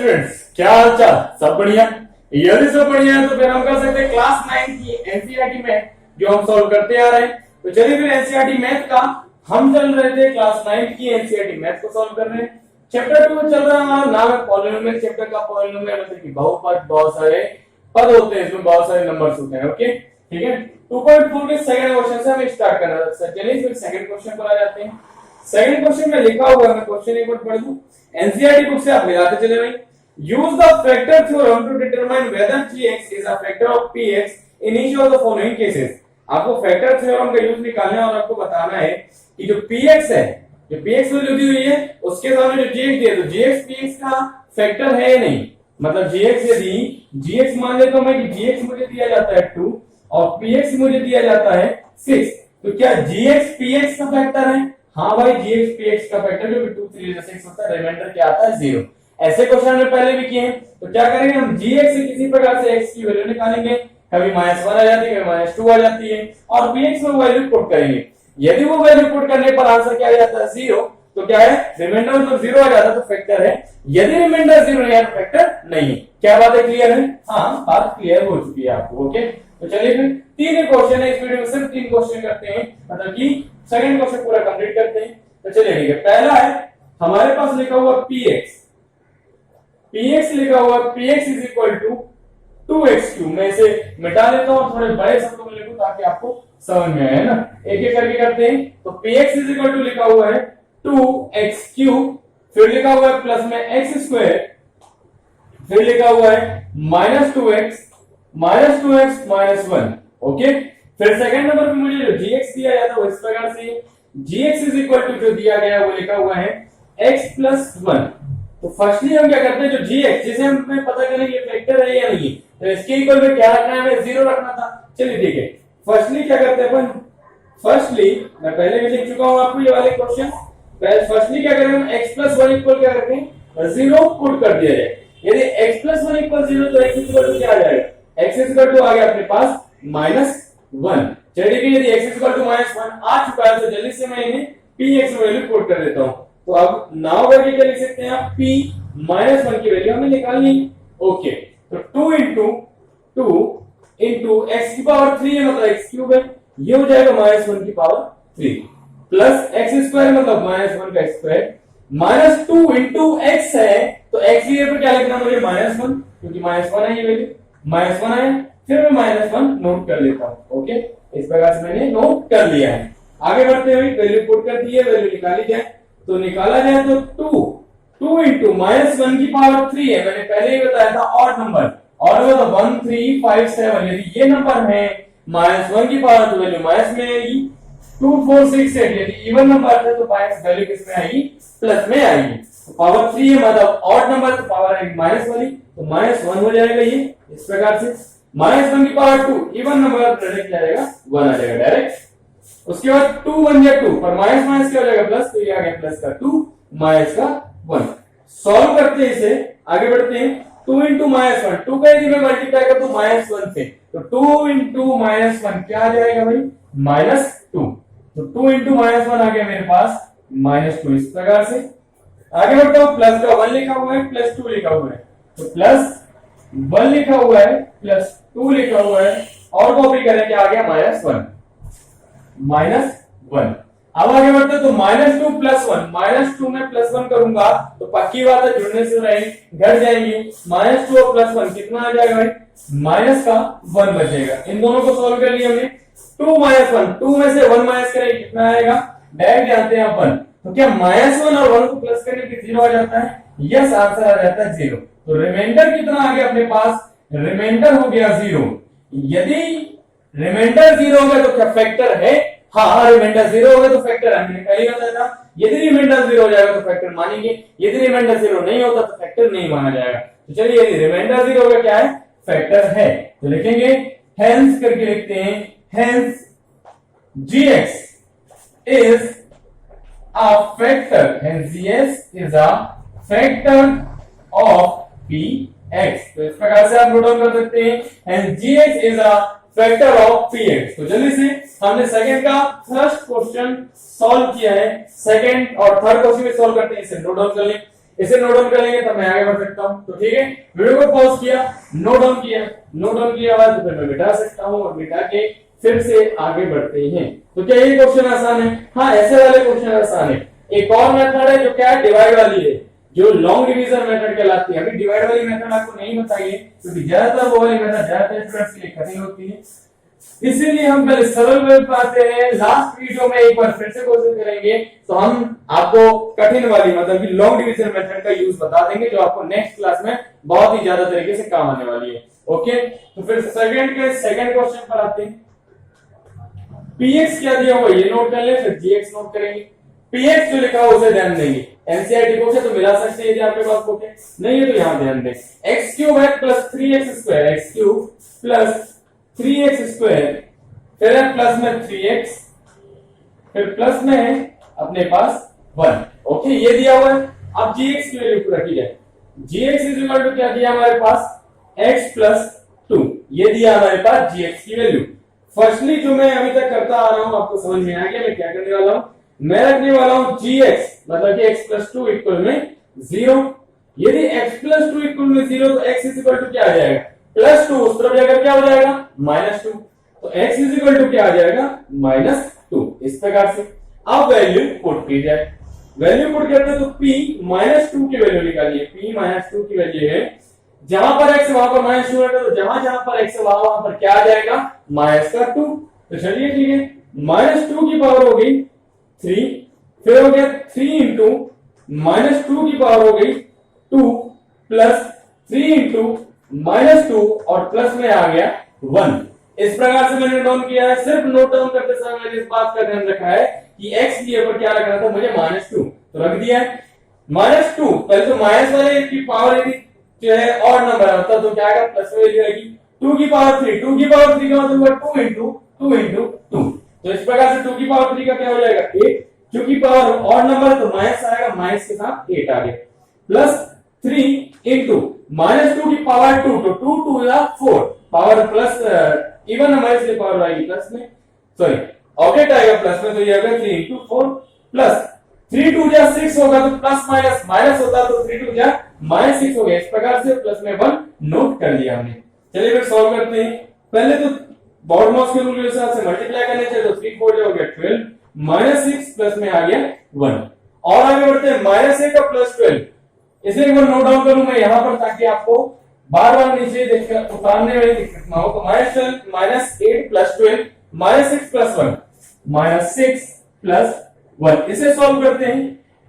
Students, क्या हाल चाल? सब बढ़िया? यदि सब बढ़िया है तो फिर हम कर सकते हैं क्लास 9 की एनसीईआरटी मैथ जो हम सॉल्व करते आ रहे हैं। तो चलिए फिर एनसीईआरटी मैथ का हम चल रहे थे क्लास 9 की एनसीईआरटी मैथ को सॉल्व कर रहे हैं। चैप्टर 2 चल रहा है हमारा, नाम है पॉलिनोमियल। चैप्टर का पॉलिनोमियल मतलब कि बहुपद, बहुत सारे पद होते हैं, इसमें बहुत सारे नंबर्स होते हैं। ओके ठीक है। 2.4 के सेकंड क्वेश्चन से हमें स्टार्ट करना है। चलिए फिर सेकंड क्वेश्चन पर आ जाते हैं। सेकंड क्वेश्चन में लिखा हुआ है, मैं क्वेश्चन एक बार पढ़ दूं। एनसीईआरटी बुक से आप मिलाते चले भाई। Use the factor theorem to determine whether gx is a factor of px in each of the following cases. आपको फैक्टर थ्योरम का यूज निकालना है और आपको बताना है कि जो px है, जो px वैल्यू दी हुई है उसके सामने जो gx दिया, तो gx px का फैक्टर है या नहीं। मतलब gx यदि gx मान लेता हूं मैं कि gx मुझे दिया जाता है 2 और px मुझे दिया जाता है 6, तो क्या gx px का फैक्टर है? हाँ भाई, gx px का फैक्टर जो कि 2 3 6 होता है, रिमाइंडर क्या आता है 0। ऐसे क्वेश्चन हमने पहले भी किए हैं। तो क्या करेंगे हम gx से किसी प्रकार से x की वैल्यू निकालेंगे, कभी -1 आ जाती है, कभी -2 आ जाती है, और px में वैल्यू पुट करेंगे। यदि वो वैल्यू पुट करने पर आंसर क्या आ जाता है 0, तो क्या है, रिमाइंडर में 0 आ जाता है तो फैक्टर है। यदि रिमाइंडर 0 नहीं है तो फैक्टर नहीं है। क्या बात है, क्लियर है? हाँ, बात क्लियर हो चुकी है आपको। ओके, तो चलिए फिर 3 क्वेश्चन है इस वीडियो में, सिर्फ 3 क्वेश्चन करते हैं, मतलब कि सेकंड क्वेश्चन पूरा कंप्लीट करते हैं। तो चलिए ठीक है। पहला है हमारे पास लिखा हुआ px लिखा हुआ px is equal to 2x3। मैं इसे मिटा लेता हूं और थोड़े बड़े शब्दों में लिखूं ताकि आपको समझ में आए, है ना। एक एक करके करते हैं। तो px इज इक्वल टू लिखा हुआ है 2x3, फिर लिखा हुआ है प्लस में x2, फिर लिखा हुआ है -2x -2x -1। ओके, फिर सेकंड नंबर पे मुझे जो gx दिया जाता है वो इस प्रकार से gx इज इक्वल टू जो दिया गया वो लिखा हुआ है x+1। तो फर्स्टली हम क्या करते हैं, जो gx जिसे हमें पता करें ये फैक्टर है या नहीं, तो इसके इक्वल में क्या रखना है, हमें 0 रखना था। चलिए ठीक है, फर्स्टली क्या करते हैं अपन, फर्स्टली मैं पहले भी लिख चुका हूं आपको ये वाले क्वेश्चन। फर्स्टली क्या करें हम, x+1 इक्वल क्या रखें, 0 पुट कर दिया जाए। यदि x+1 इक्वल 0 तो x इक्वल टू क्या आ जाएगा, x इक्वल टू आ गया अपने पास -1। चलिए यदि x इक्वल टू -1 आ चुका है तो जल्दी से मैं इन्हें px वैल्यू पुट कर देता हूं। तो अब नाउ करके क्या लिख सकते हैं आप, p -1 की वैल्यू हमें निकालनी। ओके, तो 2 इंटू x की पावर 3 है, मतलब x³ है, ये हो जाएगा -1 की पावर 3 प्लस x² मतलब -1 का स्क्वायर, -2 इंटू x है तो x की जगह क्या लिखना मुझे, -1, क्योंकि -1 है ये वैल्यू, -1 है, फिर मैं -1 नोट कर लेता हूं। ओके, इस प्रकार से मैंने नोट कर लिया है। आगे बढ़ते हुए वैल्यू पुट कर दी है, वैल्यू निकाली जाए तो निकाला जाए तो 2 इंटू -1 की पावर 3 है, मैंने पहले ही बताया था ऑड नंबर, ऑड नंबर तो 1 3 5 7। यदि ये नंबर है -1 की पावर तो वैल्यू माइनस में आएगी। 2 4 6 8 यदि इवन नंबर है तो माइनस वैल्यू किस में आएगी, प्लस में आएगी। तो पावर 3 है मतलब ऑड नंबर, तो पावर आएगी माइनस वाली, तो -1 हो जाएगा ये इस प्रकार से। -1 की पावर 2 इवन नंबर डायरेक्ट जाएगा 1 आ जाएगा डायरेक्ट। उसके बाद 2 1 या 2 पर माइनस माइनस क्या हो जाएगा, प्लस, तो ये आ गया प्लस का 2 माइनस का 1। सॉल्व करते हैं इसे, आगे बढ़ते हैं। 2 इंटू -1, 2 का यदि मैं मल्टीप्लाई कर दूं -1 से तो 2 इंटू -1 क्या आ जाएगा भाई, -2। तो 2 इंटू -1 आ गया मेरे पास -2 इस प्रकार से। आगे बढ़ता हूं, प्लस का 1 लिखा हुआ है, +2 लिखा हुआ है, तो +1 लिखा हुआ है, +2 लिखा हुआ है, और कॉपी करें क्या आ गया -1। अब आगे बढ़ते तो -2 +1, -2 में +1 करूंगा तो पक्की बात है जुड़ने से रहेंगे घट जाएंगे। -2 और +1 कितना आ जाएगा भाई, माइनस का 1 बचेगा। इन दोनों को सॉल्व कर लिया हमने। 2 -1, 2 में से 1 माइनस करें कितना आएगा, डायरेक्ट जानते हैं 1। तो क्या -1 और 1 को प्लस करने पे 0 आ जाता है, यस, आंसर आ जाता है 0। तो रिमाइंडर कितना आ गया अपने पास, रिमाइंडर हो गया 0। यदि रिमाइंडर 0 हो गया तो क्या फैक्टर है, हाँ, रिमाइंडर 0 हो गया तो फैक्टर है, मैंने पहले बताया था। यदि रिमाइंडर 0 हो जाएगा तो फैक्टर मानेंगे, यदि रिमाइंडर 0 नहीं होता तो फैक्टर नहीं माना जाएगा। तो चलिए यदि रिमाइंडर 0 हो गया क्या है, फैक्टर है, तो लिखेंगे हेंस करके लिखते हैं, hence gx is a factor, hence gx is a factor of px। तो इस प्रकार से आप नोट डाउन कर सकते हैं, hence gx is a factor of px। तो जल्दी से हमने सेकंड का फर्स्ट क्वेश्चन सॉल्व किया है, सेकंड और थर्ड क्वेश्चन भी सॉल्व करते हैं, इसे नोट डाउन कर लें। इसे नोट डाउन कर लेंगे तब मैं आगे बढ़ सकता हूं। तो ठीक है, वीडियो को पॉज किया, नोट डाउन किया बाद तो फिर मैं मिटा सकता हूं और मिटा के फिर से आगे बढ़ते हैं। तो क्या ये क्वेश्चन आसान है? हाँ, ऐसे वाले क्वेश्चन आसान है। एक और मेथड है जो क्या है, डिवाइड वाली है, जो लॉन्ग डिवीजन मेथड कहलाती है। अभी डिवाइड वाली मेथड आपको नहीं बताइए क्योंकि ज्यादातर वो वाली मेथड ज्यादातर स्टूडेंट्स के लिए कठिन होती है, इसीलिए हम पहले सरल वे पे आते हैं। लास्ट वीडियो में एक बार फिर से कोशिश करेंगे तो हम आपको कठिन वाली मतलब कि लॉन्ग डिवीजन मेथड का यूज बता देंगे जो आपको नेक्स्ट क्लास में बहुत ही ज्यादा तरीके से काम आने वाली है। ओके, तो फिर सेकंड क्वेश्चन पर आते हैं। px क्या दिया हुआ ये नोट कर ले, फिर gx नोट करेंगे। px जो लिखा हुआ उसे ध्यान देंगे। एनसीईआरटी बुक से तो मिला सकते हैं यदि आपके पास बुक है, नहीं है तो यहां ध्यान दें। x³ है plus 3x², x³ plus 3x², फिर है प्लस में 3x, फिर प्लस में है अपने पास 1। ओके, ये दिया हुआ है। अब gx की वैल्यू रखी जाए। gx इज इक्वल टू क्या दिया हमारे पास, x प्लस 2, ये दिया हमारे पास gx की वैल्यू। फर्स्टली जो मैं अभी तक करता आ रहा हूं आपको समझ में आ गया मैं क्या करने वाला हूं, मैं रखने वाला हूं gx मतलब कि x प्लस 2 इक्वल में 0। यदि x प्लस 2 इक्वल में 0 तो x इज इक्वल टू क्या आ जाएगा, प्लस 2, उस तरफ जाकर क्या हो जाएगा, -2, तो x इज इक्वल टू क्या आ जाएगा, -2। इस प्रकार से अब वैल्यू पुट की जाए। वैल्यू पुट करते हैं तो p -2 की वैल्यू निकालिए। p -2 की वैल्यू है, जहां पर x वहां पर -2 रहेगा, तो जहां जहां पर x वहां पर क्या आ जाएगा, -2। तो चलिए ठीक है, -2 की पावर हो गई 3, फिर हो गया 3 इंटू -2 की पावर हो गई 2 प्लस 3 इंटू -2 और प्लस में आ गया 1। इस प्रकार से मैंने डाउन किया है। सिर्फ नोट डाउन करते समय मैंने इस बात का ध्यान रखा है कि x की पर क्या रखना था मुझे, -2, तो रख दिया है -2। पहले तो माइनस वाले की पावर यदि जो है और नंबर होता तो क्या आएगा, प्लस में वैल्यू आएगी 2 की पावर 3, 2 की पावर 3 का मतलब 2 इंटू 2 इंटू 2। तो इस प्रकार से 2 की पावर 3 का क्या हो जाएगा, 8, क्योंकि पावर और नंबर तो माइनस आएगा, माइनस के साथ 8 आ गया, प्लस 3 इंटू -2 की पावर 2, तो 2 2 या 4 पावर प्लस इवन नंबर इसलिए पावर आएगी प्लस में, सॉरी ऑब्जेक्ट आएगा प्लस में, तो ये आएगा 3 इंटू 4 प्लस 3 2 जा 6 होगा तो प्लस माइनस माइनस होता तो 3 2 जा -6 हो गया। इस प्रकार से प्लस में 1 नोट कर लिया हमने। चलिए फिर सॉल्व करते हैं। पहले तो बॉडमॉस के रूल के हिसाब से मल्टीप्लाई करने चाहिए, तो 3 4 हो गया 12 -6 प्लस में आ गया 1। और आगे बढ़ते हैं -1 और प्लस 12, इसे एक बार नोट डाउन करूं मैं यहां पर ताकि आपको बार बार नीचे देखकर उतारने में दिक्कत ना हो। तो -8 प्लस 12 -6 प्लस 1 -6 प्लस 1, इसे सॉल्व करते हैं।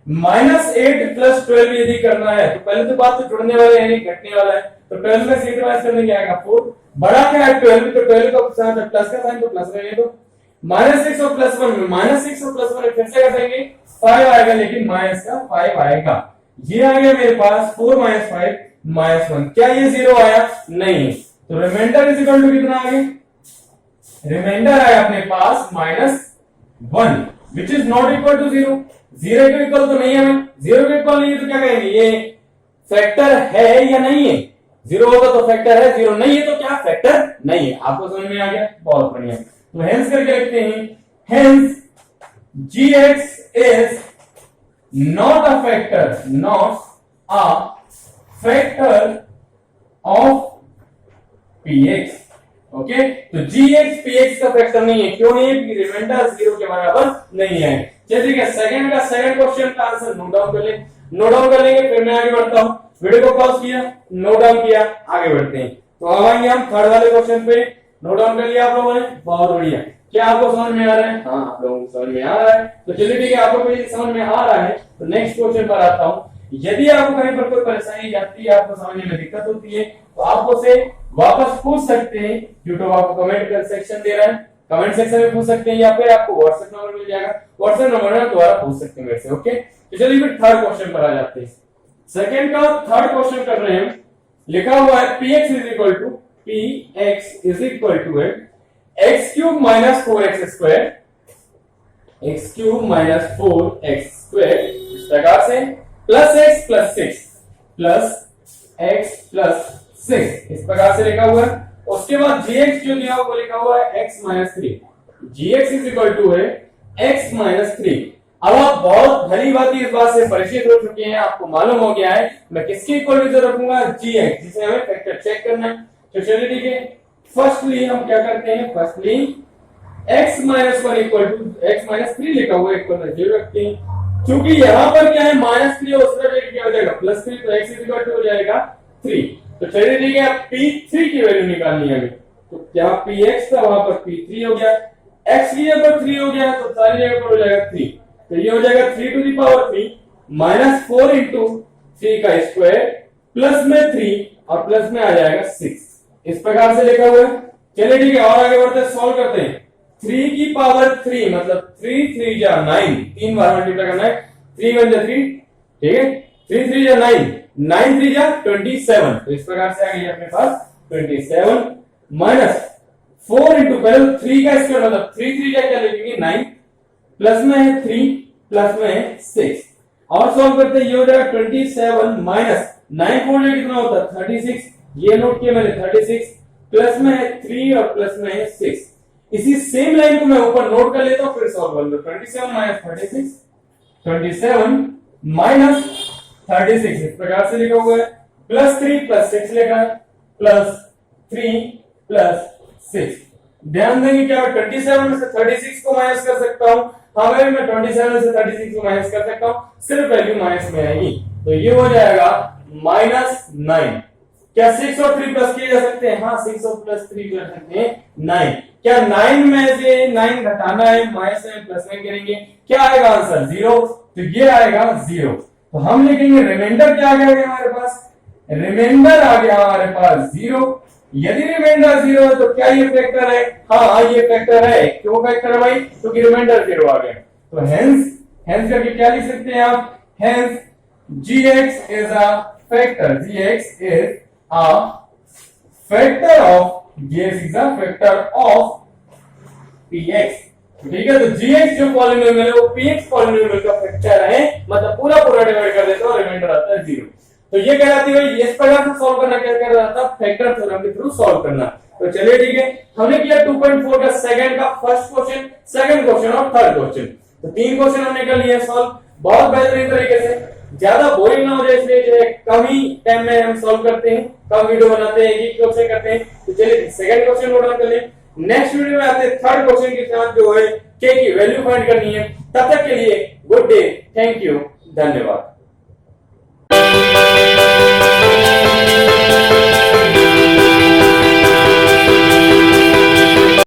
-8 प्लस 12 यदि करना है तो पहले तो बात तो जुड़ने वाला है नहीं घटने वाला है, तो 12 में से डिवाइड करने क्या आएगा 4, बड़ा क्या है 12, तो 12 का साथ प्लस का साइन तो प्लस रहेगा, तो -6 और प्लस 1 में -6 और प्लस 1 फिर से करेंगे 5 आएगा, लेकिन माइनस का 5 आएगा। ये आ गया मेरे पास 4 - 5 -1, क्या ये 0 आया, नहीं, तो रिमाइंडर इज इक्वल टू कितना आ गया, रिमाइंडर आया अपने पास -1 which is not equal to 0, 0 के इक्वल तो नहीं है, 0 के इक्वल नहीं है तो क्या कहेंगे, ये फैक्टर है या नहीं है, 0 होगा तो फैक्टर है, 0 नहीं है तो क्या फैक्टर नहीं है। आपको समझ में आ गया, बहुत बढ़िया। तो हेंस करके लिखते हैं, hence gx is not a factor of px। Okay, तो gx px का फैक्टर नहीं है, क्यों नहीं है, रिमाइंडर 0 के बराबर नहीं है। चलिए ठीक है, सेकंड क्वेश्चन का आंसर नोट डाउन कर ले, नोट डाउन कर लेंगे, फिर मैं आगे बढ़ता हूं। वीडियो को पॉज किया, नोट डाउन किया, आगे बढ़ते हैं। तो अब आएंगे हम थर्ड वाले क्वेश्चन पे। नोट डाउन कर लिया आप लोगों ने, बहुत बढ़िया। क्या आपको समझ में आ रहा है? हाँ, आप लोगों को समझ में आ रहा है, तो चलिए ठीक है, आप लोगों को समझ में आ रहा है तो नेक्स्ट क्वेश्चन पर आता हूं। यदि आपको कहीं पर कोई परेशानी जाती है, आपको समझने में दिक्कत होती है, तो आप उसे वापस पूछ सकते हैं। यूट्यूब आपको कमेंट कर सेक्शन दे रहा है, कमेंट सेक्शन में पूछ सकते हैं, या फिर आपको व्हाट्सएप नंबर मिल जाएगा, व्हाट्सएप नंबर में दोबारा पूछ सकते हैं मेरे से। ओके, तो चलिए फिर थर्ड क्वेश्चन पर आ जाते हैं। सेकंड का थर्ड क्वेश्चन कर रहे हैं। लिखा हुआ है px is equal to x³ - 4x², x³ - 4x², इस प्रकार से plus x plus 6 plus x plus 6, इस प्रकार से लिखा हुआ है। उसके बाद gx जो दिया वो लिखा हुआ है x - 3, gx is equal to है x - 3। अब आप बहुत भली बात इस बात से परिचित हो चुके हैं, आपको मालूम हो गया है मैं किसकी इक्वल टू रखूंगा, gx, जिसे हमें फैक्टर चेक करना है। तो चलिए ठीक है, फर्स्टली हम क्या करते हैं, firstly x minus 1 equal to x minus 3 लिखा हुआ है इक्वल टू 0 रखते हैं। क्योंकि यहाँ पर क्या है -3 और उस तरफ क्या हो जाएगा +3, तो x इक्वल टू हो जाएगा 3। तो चलिए ठीक है, p3 की वैल्यू निकालनी है हमें। तो क्या px था वहां पर p3 हो गया, x की जगह पर 3 हो गया तो सारी जगह पर हो जाएगा 3। तो ये हो जाएगा 3 to the power 3 minus 4 into 3 का स्क्वायर प्लस में 3 और प्लस में आ जाएगा 6। इस प्रकार से लिखा हुआ है। चलिए ठीक है, और आगे बढ़ते हैं, सॉल्व करते हैं। 3 की पावर 3 मतलब 3 3 जा 9, 3 बार मल्टीप्लाई करना है, 3 1 जा 3, ठीक है, 3 3 जा 9, 9 3 जा 27। तो इस प्रकार से आ गई अपने पास 27 माइनस 4 इंटू पहले 3 का स्क्वायर मतलब 3 3 जा क्या लिखेंगे 9, प्लस में है 3 प्लस में है 6 और सॉल्व करते हैं। ये हो जाएगा 27 माइनस 9 4 जा कितना होता है 36, ये नोट किया मैंने 36, प्लस में है 3 और प्लस में है 6। इसी सेम लाइन को मैं ऊपर नोट कर लेता हूं, फिर सॉल्व कर लो। 27 माइनस 36, 27 माइनस 36 इस प्रकार से लिखा हुआ है, प्लस 3 प्लस 6 लिखा है, प्लस 3 प्लस 6। ध्यान देंगे क्या 27 में से 36 को माइनस कर सकता हूं, हाँ भाई मैं 27 से 36 को माइनस कर सकता हूं, सिर्फ वैल्यू माइनस में आएगी। तो ये हो जाएगा -9। क्या 6 और 3 प्लस किए जा सकते हैं, हाँ 6 और प्लस 3 कर सकते हैं 9। क्या 9 में से 9 घटाना है, माइनस में प्लस में करेंगे, क्या आएगा आंसर 0। तो ये आएगा 0। तो हम लिखेंगे रिमाइंडर क्या आ गया हमारे पास, रिमाइंडर आ गया हमारे पास 0। यदि रिमाइंडर 0 है तो क्या ये फैक्टर है, हाँ ये फैक्टर है। क्यों फैक्टर है भाई, क्योंकि रिमाइंडर 0 आ गया। तो हेंस करके क्या लिख सकते हैं आप, hence gx is a factor, gx is a factor of gx is a factor of px। ठीक है, तो gx जो पॉलिनोमियल है वो px पॉलिनोमियल का फैक्टर है, मतलब पूरा डिवाइड कर देते हो, रिमाइंडर आता है 0। तो ये कहलाती है इस प्रकार से सॉल्व करना, क्या कर रहा था फैक्टर थ्योरम के थ्रू सॉल्व करना। तो चलिए ठीक है, हमने किया 2.4 का सेकंड का फर्स्ट क्वेश्चन, सेकंड क्वेश्चन और थर्ड क्वेश्चन। तो 3 क्वेश्चन हमने कर लिए सॉल्व बहुत बेहतरीन तरीके से, ज्यादा बोरिंग ना हो जाए इसलिए जो है कम ही टाइम में हम सॉल्व करते हैं, कम वीडियो बनाते हैं, एक क्वेश्चन करते हैं। तो चलिए सेकंड क्वेश्चन नोट डाउन कर लें। नेक्स्ट वीडियो में आते हैं थर्ड क्वेश्चन के साथ जो है के की वैल्यू फाइंड करनी है। तब तक के लिए गुड डे, थैंक यू, धन्यवाद।